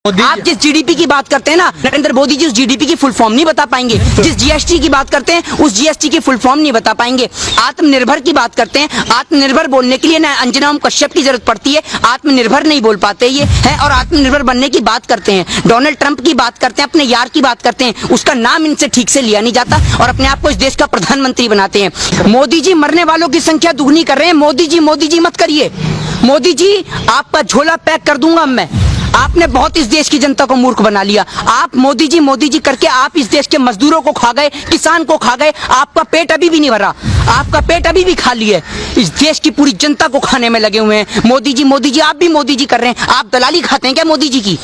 आप जिस जीडीपी की बात करते हैं ना, नरेंद्र मोदी जी उस जीडीपी की फुल फॉर्म नहीं बता पाएंगे। जिस जीएसटी की बात करते हैं उस जीएसटी की फुल फॉर्म नहीं बता पाएंगे। आत्मनिर्भर की बात करते हैं, आत्मनिर्भर बोलने के लिए ना अंजना ओम कश्यप की जरूरत पड़ती है, आत्मनिर्भर नहीं बोल पाते ये है। और आत्मनिर्भर बनने की बात करते हैं, डोनाल्ड ट्रंप की बात करते हैं, अपने यार की बात करते हैं, उसका नाम इनसे ठीक से लिया नहीं जाता और अपने आप को इस देश का प्रधानमंत्री बनाते हैं। मोदी जी मरने वालों की संख्या दुगनी कर रहे हैं। मोदी जी मत करिए। मोदी जी आपका झोला पैक कर दूंगा मैं। आपने बहुत इस देश की जनता को मूर्ख बना लिया। आप मोदी जी करके आप इस देश के मजदूरों को खा गए, किसान को खा गए। आपका पेट अभी भी नहीं भरा, आपका पेट अभी भी खाली है। इस देश की पूरी जनता को खाने में लगे हुए हैं। मोदी जी आप भी मोदी जी कर रहे हैं। आप दलाली खाते हैं क्या मोदी जी की?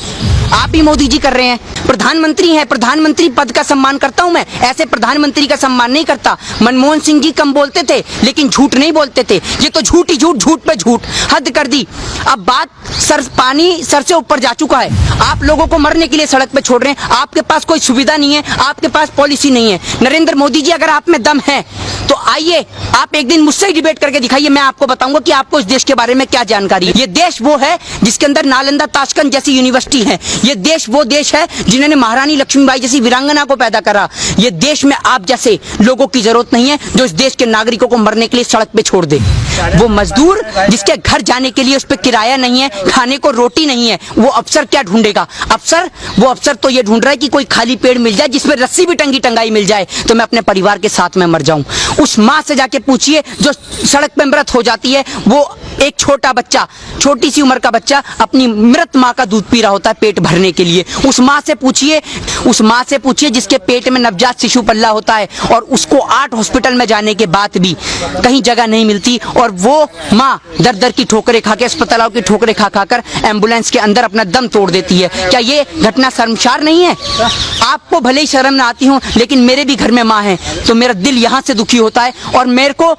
आप भी मोदी जी कर रहे हैं। प्रधानमंत्री हैं, प्रधानमंत्री पद का सम्मान करता हूं मैं, ऐसे प्रधानमंत्री का सम्मान नहीं करता। मनमोहन सिंह जी कम बोलते थे लेकिन झूठ नहीं बोलते थे। ये तो झूठ ही झूठ, झूठ पे झूठ, हद कर दी। अब बात पानी सर से ऊपर जा चुका है। आप लोगों को मरने के लिए सड़क पे छोड़ रहे हैं। आपके पास कोई सुविधा नहीं है, आपके पास पॉलिसी नहीं है। नरेंद्र मोदी जी अगर आप में दम है तो आइए, आप एक दिन मुझसे ही डिबेट करके दिखाइए। मैं आपको बताऊंगा कि आपको इस देश के बारे में क्या जानकारी है। ये देश वो है जिसके अंदर नालंदा, ताशकंद जैसी यूनिवर्सिटी है। ये देश वो देश है जिन्होंने महारानी लक्ष्मीबाई जैसी वीरांगना को पैदा करा। ये देश में आप जैसे लोगों की जरूरत नहीं है जो इस देश के नागरिकों को मरने के लिए सड़क पे छोड़ दे। वो मजदूर जिसके घर जाने के लिए उस पर किराया नहीं है, खाने को रोटी नहीं है, वो अफसर क्या ढूंढेगा? वो अफसर तो ये ढूंढ रहा है कि कोई खाली पेड़ मिल जाए जिसमें रस्सी भी टंगाई मिल जाए तो मैं अपने परिवार के साथ में मर जाऊं। उस माँ से जाके पूछिए जो सड़क पे मृत हो जाती है। वो एक छोटा बच्चा, छोटी सी उम्र का बच्चा अपनी मृत माँ का दूध पी रहा होता है पेट भरने के लिए। उस माँ से पूछिए जिसके पेट में नवजात शिशु पल्ला होता है और उसको 8 हॉस्पिटल में जाने के बाद भी कहीं जगह नहीं मिलती और वो माँ दर दर की ठोकरें खा के, अस्पतालों की ठोकरें खा कर एम्बुलेंस के अंदर अपना दम तोड़ देती है। क्या ये घटना शर्मसार नहीं है? आपको भले ही शर्म ना आती हो लेकिन मेरे भी घर में माँ है तो मेरा दिल यहाँ से दुखी होता है और मेरे को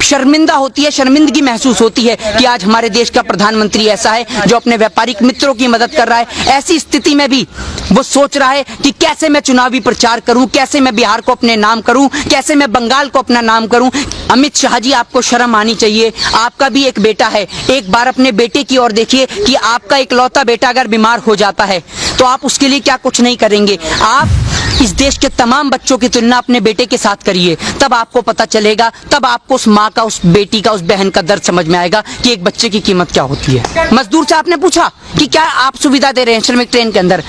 शर्मिंदा होती है, शर्मिंदगी महसूस होती है कि आज हमारे देश का प्रधानमंत्री ऐसा है जो अपने व्यापारिक मित्रों की मदद कर रहा है। ऐसी स्थिति में भी वो सोच रहा है कि कैसे मैं चुनावी प्रचार करूं, कैसे मैं बिहार को अपने नाम करूं, कैसे मैं बंगाल को अपना नाम करूं। अमित शाह जी, आपको शर्म आनी चाहिए। आपका भी एक बेटा है, एक बार अपने बेटे की ओर देखिए कि आपका इकलौता बेटा अगर बीमार हो जाता है तो आप उसके लिए क्या कुछ नहीं करेंगे। आप इस देश के तमाम बच्चों की तुलना अपने बेटे के साथ करिए, तब आपको पता चलेगा, तब आपको उस माँ का, उस बेटी का, उस बहन का दर्द समझ में आएगा कि एक बच्चे की कीमत क्या होती है। मजदूर से आपने पूछा कि क्या आप सुविधा दे रहे हैं श्रमिक ट्रेन के अंदर?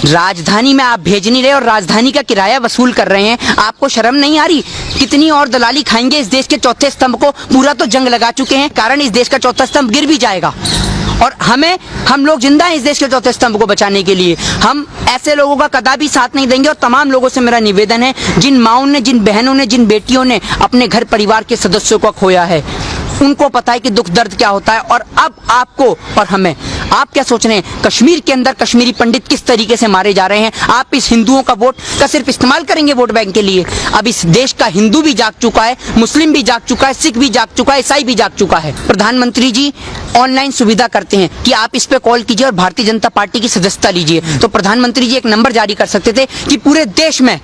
राजधानी में आप भेज नहीं रहे और राजधानी का किराया वसूल कर रहे हैं। आपको शर्म नहीं आ रही? कितनी और दलाली खाएंगे? इस देश के चौथे स्तंभ को पूरा तो जंग लगा चुके हैं, कारण इस देश का चौथा स्तंभ गिर भी जाएगा और हम लोग जिंदा हैं इस देश के चौथे स्तंभ को बचाने के लिए। हम ऐसे लोगों का कदापि साथ नहीं देंगे और तमाम लोगों से मेरा निवेदन है, जिन माँओं ने, जिन बहनों ने, जिन बेटियों ने अपने घर परिवार के सदस्यों को खोया है, उनको पता है कि दुख दर्द क्या होता है। और अब आपको और हमें, आप क्या सोच रहे हैं कश्मीर के अंदर कश्मीरी पंडित किस तरीके से मारे जा रहे हैं? आप इस हिंदुओं का वोट का सिर्फ इस्तेमाल करेंगे वोट बैंक के लिए? अब इस देश का हिंदू भी जाग चुका है, मुस्लिम भी जाग चुका है, सिख भी जाग चुका है, ईसाई भी जाग चुका है। प्रधानमंत्री जी ऑनलाइन सुविधा करते हैं कि आप इस पे कॉल कीजिए और भारतीय जनता पार्टी की सदस्यता लीजिए। तो प्रधानमंत्री जी एक नंबर जारी कर सकते थे कि पूरे देश में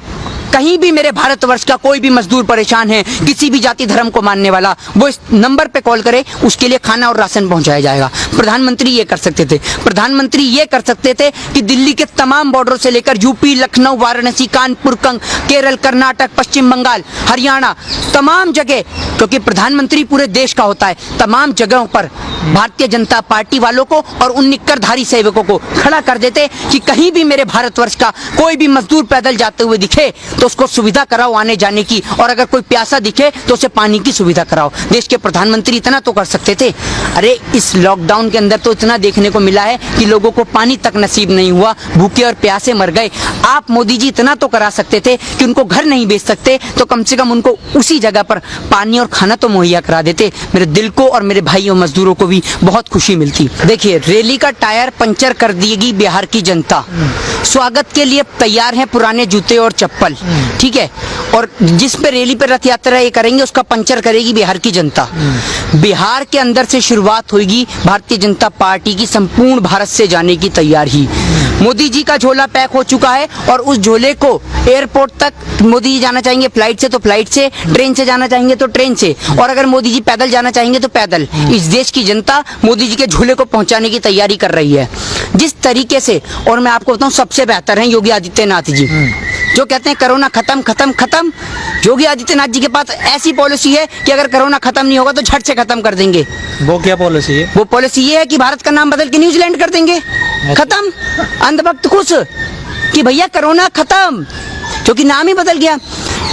कहीं भी मेरे भारतवर्ष का कोई भी मजदूर परेशान है, किसी भी जाति धर्म को मानने वाला, वो इस नंबर पे कॉल करे, उसके लिए खाना और राशन पहुंचाया जाएगा। प्रधानमंत्री ये कर सकते थे। प्रधानमंत्री ये कर सकते थे कि दिल्ली के तमाम बॉर्डरों से लेकर यूपी, लखनऊ, वाराणसी, कानपुर, केरल, कर्नाटक, पश्चिम बंगाल, हरियाणा, तमाम जगह, क्योंकि प्रधानमंत्री पूरे देश का होता है, तमाम जगहों पर भारतीय जनता पार्टी वालों को और उन निक्करधारी सेवकों को खड़ा कर देते कि कहीं भी मेरे भारतवर्ष का कोई भी मजदूर पैदल जाते हुए दिखे तो उसको सुविधा कराओ आने जाने की, और अगर कोई प्यासा दिखे तो उसे पानी की सुविधा कराओ। देश के प्रधानमंत्री इतना तो कर सकते थे। अरे इस लॉकडाउन के अंदर तो इतना देखने को मिला है कि लोगों को पानी तक नसीब नहीं हुआ, भूखे और प्यासे मर गए। आप मोदी जी इतना तो करा सकते थे कि उनको घर नहीं बेच सकते तो कम से कम उनको उसी जगह पर पानी और खाना तो मुहैया करा देते। मेरे दिल को और मेरे भाइयों मजदूरों को भी बहुत खुशी मिलती। देखिए, रैली का टायर पंचर कर देगी बिहार की जनता, स्वागत के लिए तैयार हैं पुराने जूते और चप्पल। ठीक है, और जिस पे रैली पे रथ यात्रा ये करेंगे उसका पंचर करेगी बिहार की जनता। बिहार के अंदर से शुरुआत होगी भारतीय जनता पार्टी की संपूर्ण भारत से जाने की तैयारी। मोदी जी का झोला पैक हो चुका है और उस झोले को एयरपोर्ट तक मोदी जी जाना चाहेंगे फ्लाइट से तो फ्लाइट से, ट्रेन से जाना चाहेंगे तो ट्रेन से, और अगर मोदी जी पैदल जाना चाहेंगे तो पैदल। इस देश की जनता मोदी जी के झोले को पहुंचाने की तैयारी कर रही है जिस तरीके से। और मैं आपको बताऊं सबसे बेहतर है योगी आदित्यनाथ जी, जो कहते हैं कोरोना खत्म खत्म खत्म। योगी आदित्यनाथ जी के पास ऐसी पॉलिसी है कि अगर कोरोना खत्म नहीं होगा तो झट से खत्म कर देंगे। वो क्या पॉलिसी है? वो पॉलिसी ये है कि भारत का नाम बदल के न्यूजीलैंड कर देंगे। खत्म, अंधभक्त खुश कि भैया कोरोना खत्म, क्योंकि नाम ही बदल गया।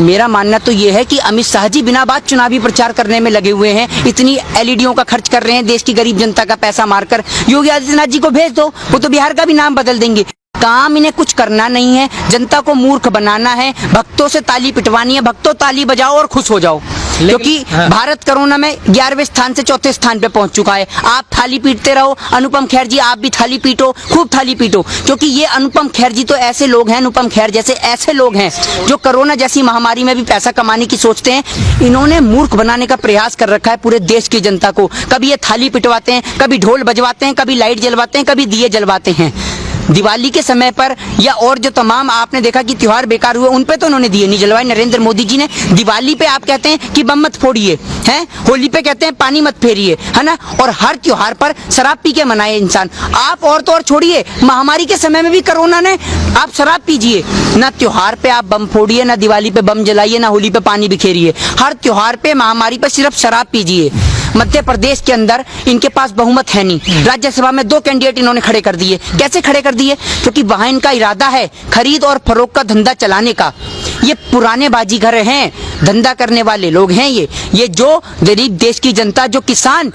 मेरा मानना तो ये है कि अमित शाह जी बिना बात चुनावी प्रचार करने में लगे हुए हैं, इतनी एलईडीओं का खर्च कर रहे हैं देश की गरीब जनता का पैसा मारकर। योगी आदित्यनाथ जी को भेज दो, वो तो बिहार का भी नाम बदल देंगे। काम इन्हें कुछ करना नहीं है, जनता को मूर्ख बनाना है, भक्तों से ताली पिटवानी है। भक्तों ताली बजाओ और खुश हो जाओ, क्योंकि भारत कोरोना में 11वें स्थान से 4थे स्थान पे पहुंच चुका है। आप थाली पीटते रहो, अनुपम खेर जी आप भी थाली पीटो, खूब थाली पीटो, क्योंकि ये अनुपम खेर जी तो ऐसे लोग हैं, अनुपम खेर जैसे ऐसे लोग हैं जो कोरोना जैसी महामारी में भी पैसा कमाने की सोचते हैं। इन्होंने मूर्ख बनाने का प्रयास कर रखा है पूरे देश की जनता को। कभी ये थाली पिटवाते हैं, कभी ढोल बजवाते हैं, कभी लाइट जलवाते हैं, कभी दिए जलवाते हैं। दिवाली के समय पर या और जो तमाम आपने देखा कि त्योहार बेकार हुए उन पे तो उन्होंने दिए नहीं जलवाए नरेंद्र मोदी जी ने। दिवाली पे आप कहते हैं कि बम मत फोड़िए, हैं, होली पे कहते हैं पानी मत फेरिए, है ना, और हर त्योहार पर शराब पी के मनाए इंसान। आप और तो और छोड़िए, महामारी के समय में भी कोरोना ने, आप शराब पीजिए, ना त्योहार पे आप बम फोड़िए, ना दिवाली पे बम जलाइए, ना होली पे पानी बिखेरिए। हर त्योहार पे महामारी पे सिर्फ शराब पीजिए। मध्य प्रदेश के अंदर इनके पास बहुमत है नहीं, राज्यसभा में 2 कैंडिडेट इन्होंने खड़े कर दिए। कैसे खड़े कर दिए? क्योंकि वहां इनका इरादा है खरीद और फरोख्त का धंधा चलाने का। ये पुराने बाजीगर हैं, धंधा करने वाले लोग हैं। ये जो गरीब देश की जनता, जो किसान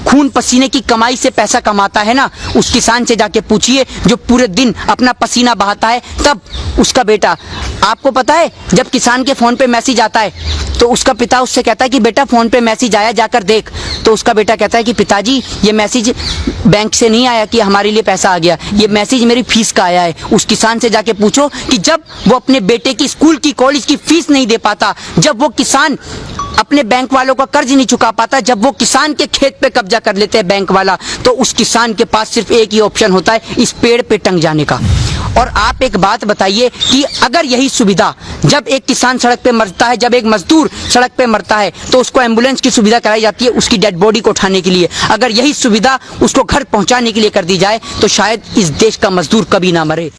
खून पसीने की कमाई से पैसा कमाता है ना, उस किसान से जाके पूछिए जो पूरे दिन अपना पसीना बहाता है, तब उसका बेटा, आपको पता है जब किसान के फोन पे मैसेज आता है तो उसका पिता उससे कहता है कि बेटा फोन पे मैसेज आया, जाकर देख। तो उसका बेटा कहता है कि पिताजी ये मैसेज बैंक से नहीं आया कि हमारे लिए पैसा आ गया, ये मैसेज मेरी फीस का आया है। उस किसान से जाके पूछो कि जब वो अपने बेटे की स्कूल की कॉलेज की फीस नहीं दे पाता, जब वो किसान अपने बैंक वालों का कर्ज नहीं चुका पाता, जब वो किसान के खेत पे कब्जा कर लेते हैं बैंक वाला, तो उस किसान के पास सिर्फ एक ही ऑप्शन होता है, इस पेड़ पे टंग जाने का। और आप एक बात बताइए कि अगर यही सुविधा, जब एक किसान सड़क पे मरता है, जब एक मजदूर सड़क पे मरता है, तो उसको एम्बुलेंस की सुविधा कराई जाती है उसकी डेड बॉडी को उठाने के लिए। अगर यही सुविधा उसको घर पहुंचाने के लिए कर दी जाए तो शायद इस देश का मजदूर कभी ना मरे।